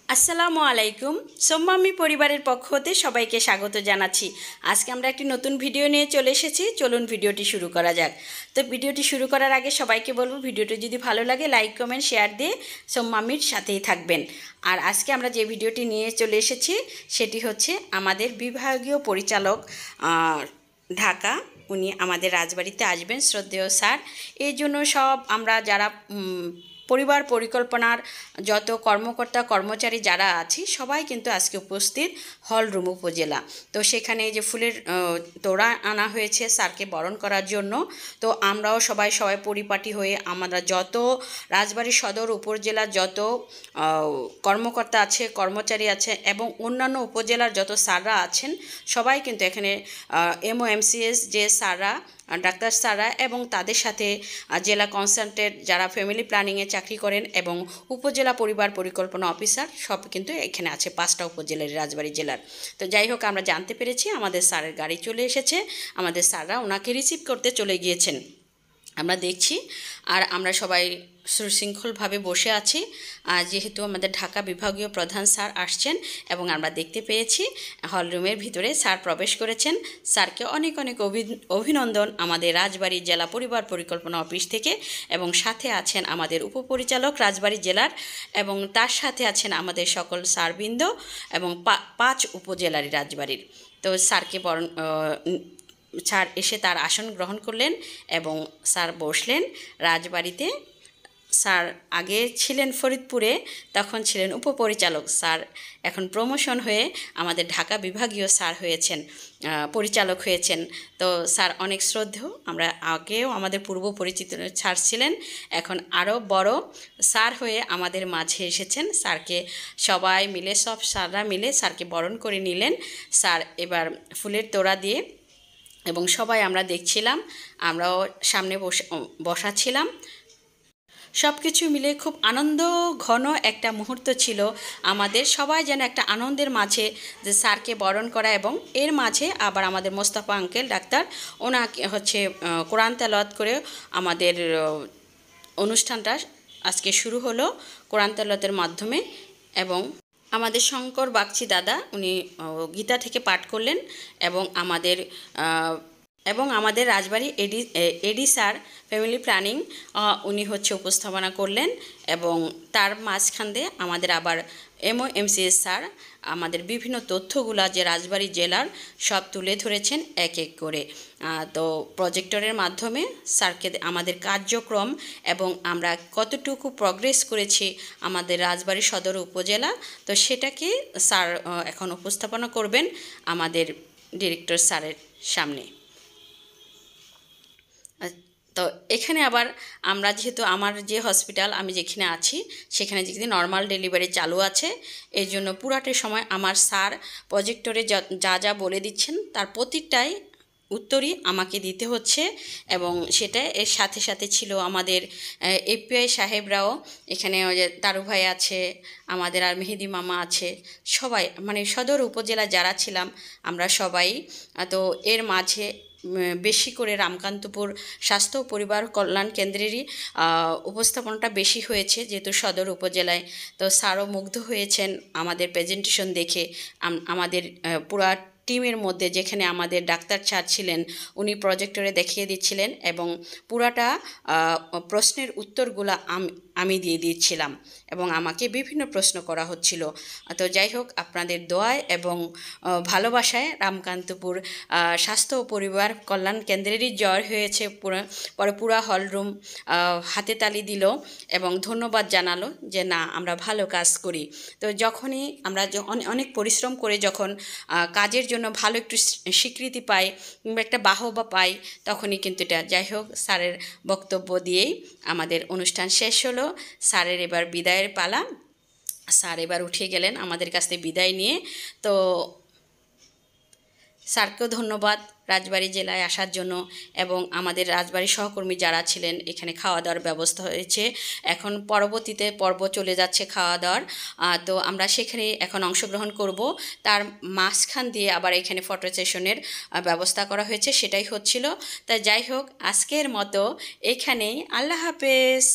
আসসালামু আলাইকুম। সোম্মামি পরিবারের পক্ষ হতে সবাইকে স্বাগত জানাচ্ছি। আজকে আমরা একটি নতুন ভিডিও নিয়ে চলে এসেছি। চলুন ভিডিওটি শুরু করা যাক। তো ভিডিওটি শুরু করার আগে সবাইকে বলবো, ভিডিওটি যদি ভালো লাগে লাইক কমেন্ট শেয়ার দিয়ে সোম্মামির সাথেই থাকবেন। আর আজকে আমরা যে ভিডিওটি নিয়ে চলে এসেছি সেটি হচ্ছে আমাদের বিভাগীয় পরিচালক ঢাকা, উনি আমাদের রাজবাড়িতে আসবেন, শ্রদ্ধেয় স্যার। এই জন্য সব আমরা যারা পরিবার পরিকল্পনার যত কর্মকর্তা কর্মচারী যারা আছি সবাই কিন্তু আজকে উপস্থিত হলরুম উপজেলা। তো সেখানে যে ফুলের তোড়া আনা হয়েছে স্যারকে বরণ করার জন্য। তো আমরাও সবাই পরিপাটি হয়ে আমরা যত রাজবাড়ী সদর উপজেলার যত কর্মকর্তা আছে কর্মচারী আছে এবং অন্যান্য উপজেলার যত স্যাররা আছেন সবাই কিন্তু এখানে MOMCS যে স্যাররা, ডাক্তার স্যাররা এবং তাদের সাথে জেলা কনসালটেন্ট যারা ফ্যামিলি প্ল্যানিংয়ে চাকরি করেন এবং উপজেলা পরিবার পরিকল্পনা অফিসার সব কিন্তু এখানে আছে, 5টা উপজেলার রাজবাড়ী জেলার। তো যাই হোক, আমরা জানতে পেরেছি আমাদের স্যারের গাড়ি চলে এসেছে, আমাদের স্যাররা ওনাকে রিসিভ করতে চলে গিয়েছেন আমরা দেখছি। আর আমরা সবাই সুশৃঙ্খলভাবে বসে আছি যেহেতু আমাদের ঢাকা বিভাগীয় প্রধান স্যার আসছেন এবং আমরা দেখতে পেয়েছি হলরুমের ভিতরে স্যার প্রবেশ করেছেন। স্যারকে অনেক অনেক অভিনন্দন আমাদের রাজবাড়ী জেলা পরিবার পরিকল্পনা অফিস থেকে, এবং সাথে আছেন আমাদের উপপরিচালক রাজবাড়ী জেলার, এবং তার সাথে আছেন আমাদের সকল স্যারবৃন্দ এবং 5 উপজেলারই রাজবাড়ির। তো স্যারকে স্যার এসে তার আসন গ্রহণ করলেন এবং স্যার বসলেন রাজবাড়িতে। স্যার আগে ছিলেন ফরিদপুরে, তখন ছিলেন উপপরিচালক। স্যার এখন প্রমোশন হয়ে আমাদের ঢাকা বিভাগীয় স্যার হয়েছেন, পরিচালক হয়েছেন। তো স্যার অনেক শ্রদ্ধেয়। আমরা আগেও আমাদের পূর্ব পরিচিত স্যার ছিলেন, এখন আরও বড় স্যার হয়ে আমাদের মাঝে এসেছেন। স্যারকে সবাই মিলে, সব স্যাররা মিলে স্যারকে বরণ করে নিলেন। স্যার এবার ফুলের তোড়া দিয়ে, এবং সবাই আমরা দেখছিলাম, আমরাও সামনে বসা ছিলাম। সব কিছু মিলে খুব আনন্দ ঘন একটা মুহূর্ত ছিল আমাদের। সবাই যেন একটা আনন্দের মাঝে যে স্যারকে বরণ করা, এবং এর মাঝে আবার আমাদের মোস্তফা আঙ্কেল ডাক্তার ওনাকে হচ্ছে কোরআন তেলাওয়াত করে আমাদের অনুষ্ঠানটা আজকে শুরু হলো কোরআন তেলাওয়াতের মাধ্যমে। এবং আমাদের শঙ্কর বাগচি দাদা উনি গীতা থেকে পাঠ করলেন, এবং আমাদের রাজবাড়ি এডি স্যার ফ্যামিলি প্ল্যানিং উনি হচ্ছে উপস্থাপনা করলেন, এবং তার মাঝখান দিয়ে আমাদের আবার MOMCS স্যার আমাদের বিভিন্ন তথ্যগুলা যে রাজবাড়ী জেলার সব তুলে ধরেছেন এক এক করে। তো প্রজেক্টরের মাধ্যমে স্যারকে আমাদের কার্যক্রম এবং আমরা কতটুকু প্রগ্রেস করেছি আমাদের রাজবাড়ী সদর উপজেলা, তো সেটাকে স্যার এখন উপস্থাপনা করবেন আমাদের ডিরেক্টর স্যারের সামনে। তো এখানে আবার আমরা যেহেতু আমার যে হসপিটাল আমি যেখানে আছি সেখানে যেখানে নর্মাল ডেলিভারি চালু আছে, এই জন্য পুরাটার সময় আমার স্যার প্রজেক্টরে যা যা বলে দিচ্ছেন তার প্রতিটাই উত্তরই আমাকে দিতে হচ্ছে। এবং সেটা এর সাথে সাথে ছিল আমাদের API সাহেবরাও, এখানে তারু ভাই আছে আমাদের, আর মেহেদি মামা আছে, সবাই মানে সদর উপজেলা যারা ছিলাম আমরা সবাই। তো এর মাঝে বেশি করে রামকান্তপুর স্বাস্থ্য ও পরিবার কল্যাণ কেন্দ্রেরই উপস্থাপনাটা বেশি হয়েছে যেহেতু সদর উপজেলায়। তো স্যারও মুগ্ধ হয়েছেন আমাদের প্রেজেন্টেশন দেখে। আমাদের পুরা টিমের মধ্যে যেখানে আমাদের ডাক্তার স্যার ছিলেন উনি প্রজেক্টরে দেখিয়ে দিচ্ছিলেন, এবং পুরাটা প্রশ্নের উত্তরগুলো আমি দিয়ে দিচ্ছিলাম, এবং আমাকে বিভিন্ন প্রশ্ন করা হচ্ছিল। তো যাই হোক, আপনাদের দোয়ায় এবং ভালোবাসায় রামকান্তপুর স্বাস্থ্য ও পরিবার কল্যাণ কেন্দ্রেরই জয় হয়েছে। পরে পুরা হলরুম হাতে তালি দিল এবং ধন্যবাদ জানালো যে না, আমরা ভালো কাজ করি। তো যখনই আমরা অনেক পরিশ্রম করে যখন কাজের জন্য ভালো একটু স্বীকৃতি পাই কিংবা একটা বাহবা পাই, তখনই কিন্তু এটা। যাই হোক, স্যারের বক্তব্য দিয়েই আমাদের অনুষ্ঠান শেষ হলো। স্যারের এবার বিদায়ের পালা। স্যার এবার উঠে গেলেন আমাদের কাছ থেকে বিদায় নিয়ে। তো স্যারকেও ধন্যবাদ রাজবাড়ী জেলায় আসার জন্য, এবং আমাদের রাজবাড়ির সহকর্মী যারা ছিলেন এখানে খাওয়া দাওয়ার ব্যবস্থা হয়েছে। এখন পরবর্তীতে পর্ব চলে যাচ্ছে খাওয়া দাওয়ার, তো আমরা সেখানে এখন অংশগ্রহণ করব। তার মাঝখান দিয়ে আবার এখানে ফটো সেশনের ব্যবস্থা করা হয়েছে, সেটাই হচ্ছিল। তাই যাই হোক, আজকের মতো এখানেই, আল্লাহ হাফেজ।